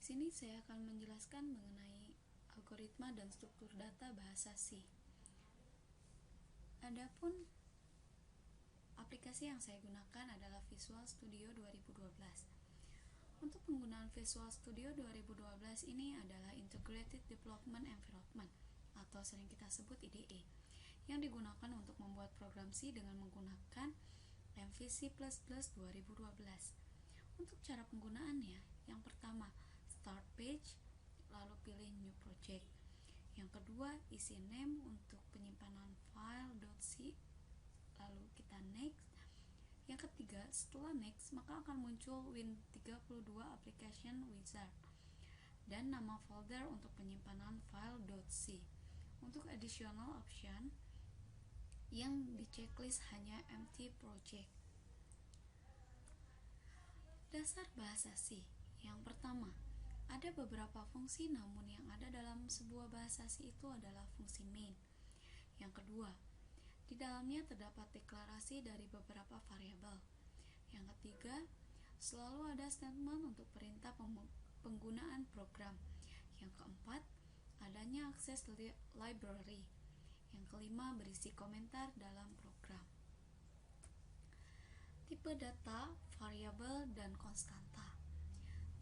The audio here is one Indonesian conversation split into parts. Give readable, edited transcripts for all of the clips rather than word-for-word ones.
sini saya akan menjelaskan mengenai algoritma dan struktur data bahasa C. Adapun aplikasi yang saya gunakan adalah Visual Studio 2012. Untuk penggunaan Visual Studio 2012 ini adalah Integrated Development Environment atau sering kita sebut IDE, yang digunakan untuk membuat program C dengan menggunakan MVC++ 2012. Untuk cara penggunaannya, yang pertama, Start Page, lalu pilih New Project. Yang kedua, isi name untuk penyimpanan file .c, lalu kita next. Yang ketiga, setelah next, maka akan muncul Win32 Application Wizard dan nama folder untuk penyimpanan file .c. Untuk additional option, yang di checklist hanya empty project. Dasar bahasa C. Yang pertama, ada beberapa fungsi, namun yang ada dalam sebuah bahasa C itu adalah fungsi main. Yang kedua, di dalamnya terdapat deklarasi dari beberapa variabel. Yang ketiga, selalu ada statement untuk perintah penggunaan program. Yang keempat, adanya akses library. Yang kelima, berisi komentar dalam program. Tipe data, variabel, dan konstanta.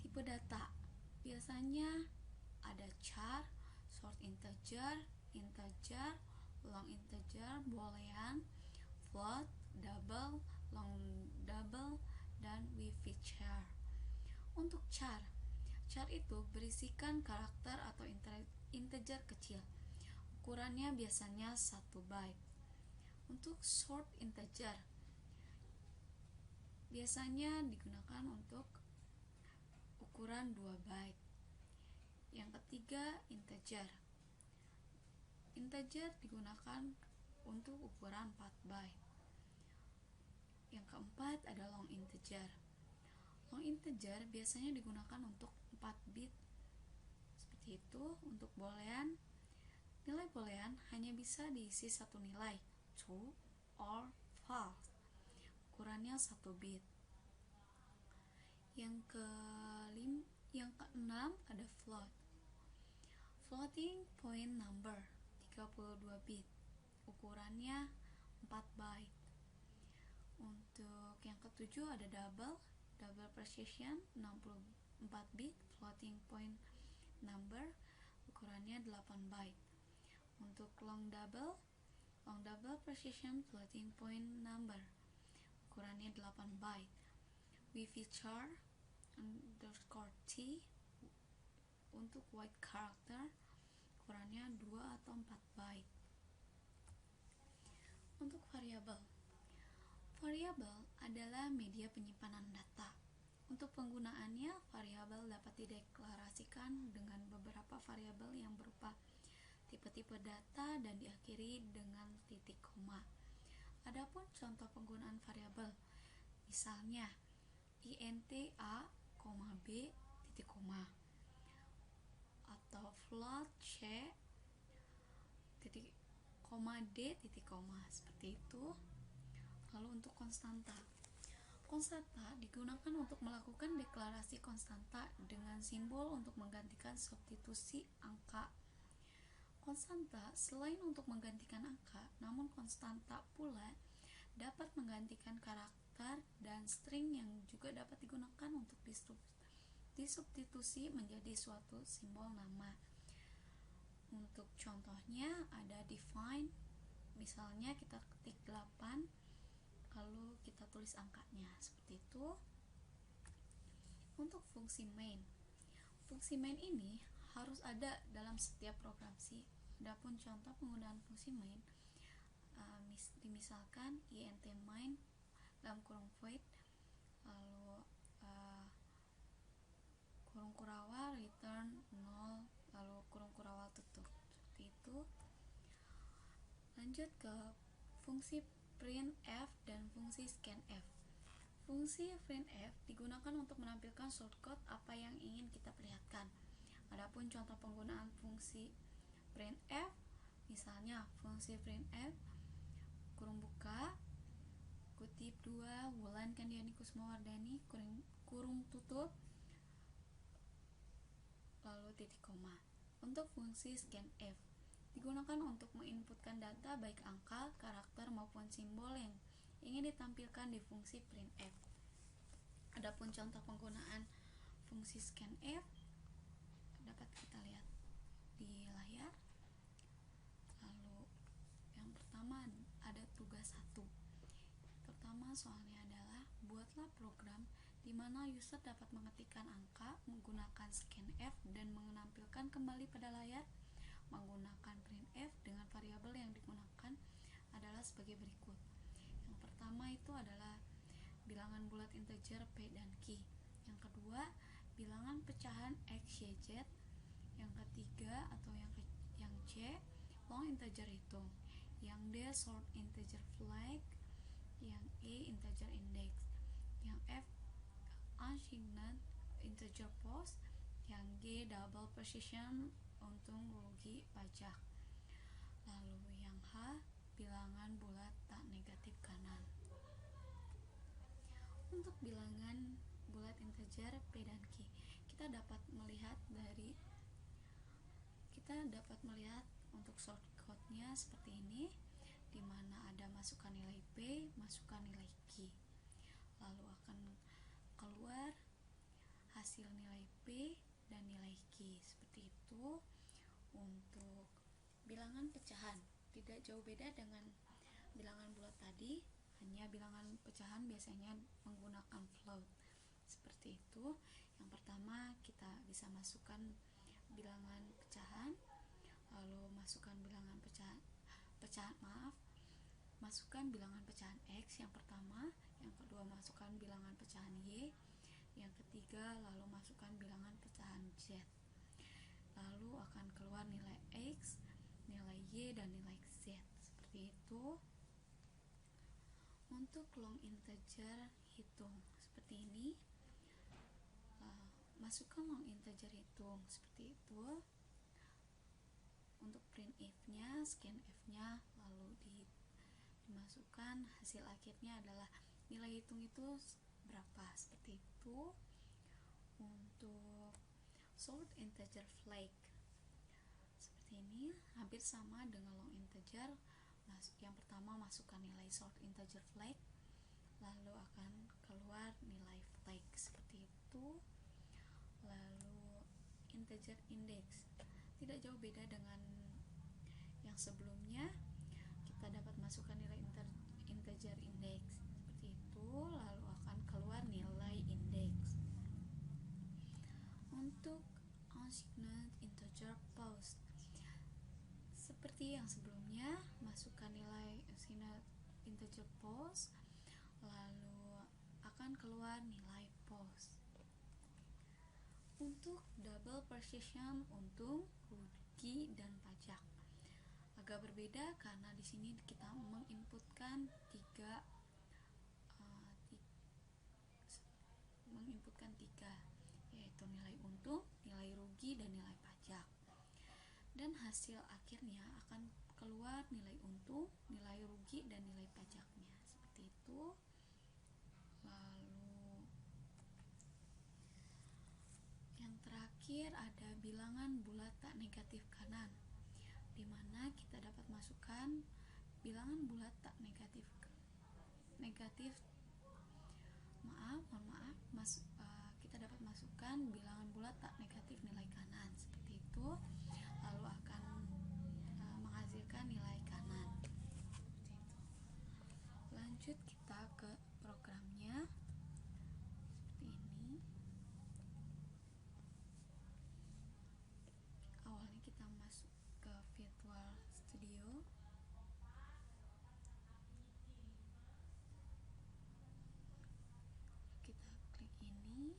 Tipe data biasanya ada char, short integer, integer, long integer, boolean, float, double, long double, dan with char. Untuk char itu berisikan karakter atau integer kecil. Ukurannya biasanya 1 byte. Untuk short integer biasanya digunakan untuk ukuran 2 byte. Yang ketiga, integer. Integer digunakan untuk ukuran 4 byte. Yang keempat ada long integer. Long integer biasanya digunakan untuk 4 bit. Seperti itu. Untuk boolean, nilai boolean hanya bisa diisi satu nilai, true or false. Ukurannya 1 bit. Yang keenam ada float. Floating point number 32 bit. Ukurannya 4 byte. Untuk yang ketujuh ada double precision 64 bit. Floating point number ukurannya 8 byte. Untuk long double precision floating point number ukurannya 8 byte. With char underscore t untuk white character ukurannya 2 atau 4 byte. Untuk variabel adalah media penyimpanan data. Untuk penggunaannya, variabel dapat dideklarasikan dengan beberapa variabel yang berupa tipe-tipe data dan diakhiri dengan titik koma. Adapun contoh penggunaan variabel, misalnya int a, b, titik koma, atau float c, titik koma d, titik koma, seperti itu. Lalu untuk konstanta digunakan untuk melakukan deklarasi konstanta dengan simbol untuk menggantikan substitusi angka. Konstanta selain untuk menggantikan angka, namun konstanta pula dapat menggantikan karakter dan string yang juga dapat digunakan untuk disubstitusi menjadi suatu simbol nama. Untuk contohnya ada define, misalnya kita ketik 8 lalu kita tulis angkanya, seperti itu. Untuk fungsi main ini harus ada dalam setiap program C. Adapun contoh penggunaan fungsi main, misalkan int main dalam kurung void, lalu kurung kurawal return 0, lalu kurung kurawal tutup, seperti itu. Lanjut ke fungsi printf dan fungsi scanf. Fungsi printf digunakan untuk menampilkan shortcode apa yang ingin kita perlihatkan. Adapun contoh penggunaan fungsi printf, misalnya fungsi printf kurung buka kutip 2 Wulan Kandiani Kusmawardani kurung tutup lalu titik koma. Untuk fungsi scanf digunakan untuk menginputkan data baik angka, karakter maupun simbol yang ingin ditampilkan di fungsi printf. Adapun contoh penggunaan fungsi scanf dapat kita lihat di layar. Lalu yang pertama ada tugas 1. Pertama soalnya adalah buatlah program di mana user dapat mengetikkan angka menggunakan scanf dan menampilkan kembali pada layar menggunakan printf dengan variabel yang digunakan adalah sebagai berikut. Yang pertama itu adalah bilangan bulat integer P dan Q. Yang kedua, bilangan pecahan X, Y, Z. Yang ketiga atau yang C, long integer hitung. Yang D, short integer flag. Yang E, integer index. Yang F, unsigned integer post. Yang G, double precision untung rugi pajak. Lalu yang H, bilangan bulat tak negatif kanan. Untuk bilangan bulat integer P dan Q, kita dapat melihat untuk shortcode-nya seperti ini, di mana ada masukkan nilai P, masukkan nilai Q. Lalu akan keluar hasil nilai P dan nilai Q. Seperti itu. Untuk bilangan pecahan tidak jauh beda dengan bilangan bulat tadi, hanya bilangan pecahan biasanya menggunakan float. Seperti itu. Yang pertama kita bisa masukkan bilangan pecahan, lalu masukkan bilangan masukkan bilangan pecahan X yang pertama, yang kedua masukkan bilangan pecahan Y, yang ketiga lalu masukkan bilangan pecahan Z. Lalu akan keluar nilai X, nilai Y, dan nilai Z. Seperti itu. Untuk long integer hitung seperti ini, masukkan long integer hitung seperti itu. Untuk printf-nya, scanf-nya, lalu dimasukkan hasil akhirnya adalah nilai hitung itu berapa, seperti itu. Untuk short integer flag seperti ini, hampir sama dengan long integer. Yang pertama masukkan nilai short integer flag, lalu akan keluar nilai flag seperti itu. Lalu integer index tidak jauh beda dengan yang sebelumnya, kita dapat masukkan nilai integer index seperti itu, lalu akan keluar nilai index. Untuk unsigned integer post seperti yang sebelumnya, masukkan nilai unsigned integer post, lalu akan keluar nilai post. Untuk double precision untung, rugi, dan pajak agak berbeda karena di sini kita menginputkan tiga, yaitu nilai untung, nilai rugi, dan nilai pajak. Dan hasil akhirnya akan keluar nilai untung, nilai rugi, dan nilai pajaknya. Seperti itu. Lalu yang terakhir ada bilangan bulat tak negatif kanan, di mana kita dapat masukkan bilangan bulat tak negatif kita dapat masukkan bilangan bulat tak negatif nilai kanan seperti itu, lalu akan menghasilkan nilai kanan seperti itu. Lanjut kita ke programnya seperti ini. Awalnya kita masuk ke Visual Studio. Kita klik ini,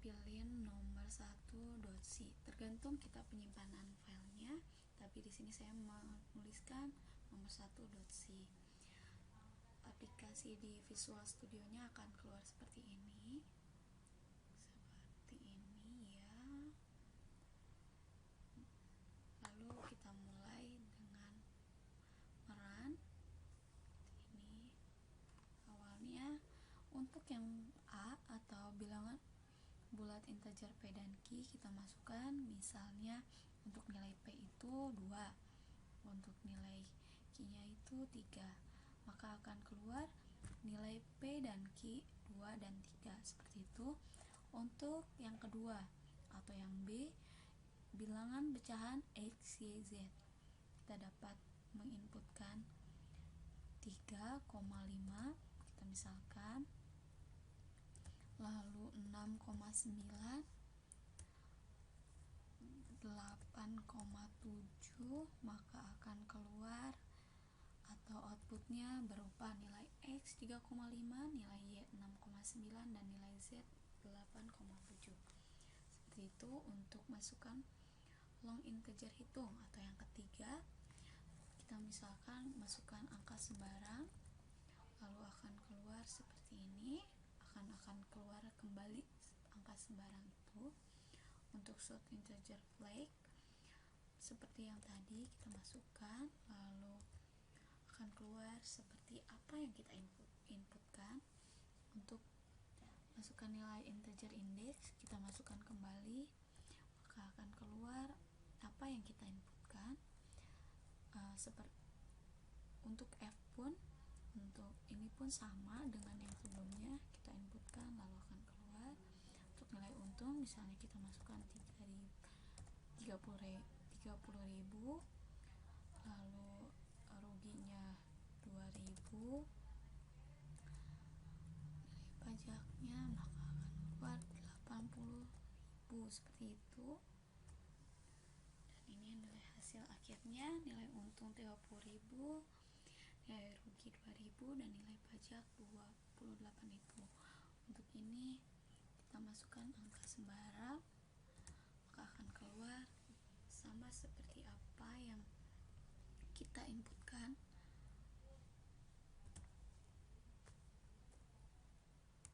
pilih nomor 1.c. Tergantung kita penyimpanan filenya, tapi di sini saya menuliskan nomor 1.c. Aplikasi di Visual Studio-nya akan keluar seperti ini. Ya. Lalu kita mulai dengan merun. Ini awalnya untuk yang A atau bilangan bulat integer P dan Q kita masukkan, misalnya untuk nilai P itu 2, untuk nilai Q nya itu 3, maka akan keluar nilai P dan Q 2 dan 3, seperti itu. Untuk yang kedua atau yang B, bilangan pecahan X, Y, Z, kita dapat menginputkan 3,5, kita misalkan, lalu 6,9, 8,7, maka akan keluar atau outputnya berupa nilai X 3,5, nilai Y 6,9, dan nilai Z 8,7. Seperti itu untuk masukkan long integer hitung. Atau yang ketiga, kita misalkan masukkan angka sembarang, lalu akan keluar seperti ini, akan keluar kembali angka sembarang itu. Untuk short integer flag, seperti yang tadi kita masukkan, lalu akan keluar seperti apa yang kita inputkan. Untuk masukkan nilai integer index, kita masukkan kembali, maka akan keluar apa yang kita inputkan. Untuk F pun, untuk ini pun sama dengan yang sebelumnya, kita inputkan lalu akan keluar. Untuk nilai untung, misalnya kita masukkan 30.000, lalu ruginya 2.000, nilai pajaknya maka akan keluar 80.000, seperti itu. Dan ini nilai hasil akhirnya, nilai untung 30.000, nilai rugi 2.000, dan nilai pajak 28.000. Untuk ini kita masukkan angka sembarang, maka akan keluar sama seperti apa yang kita inputkan.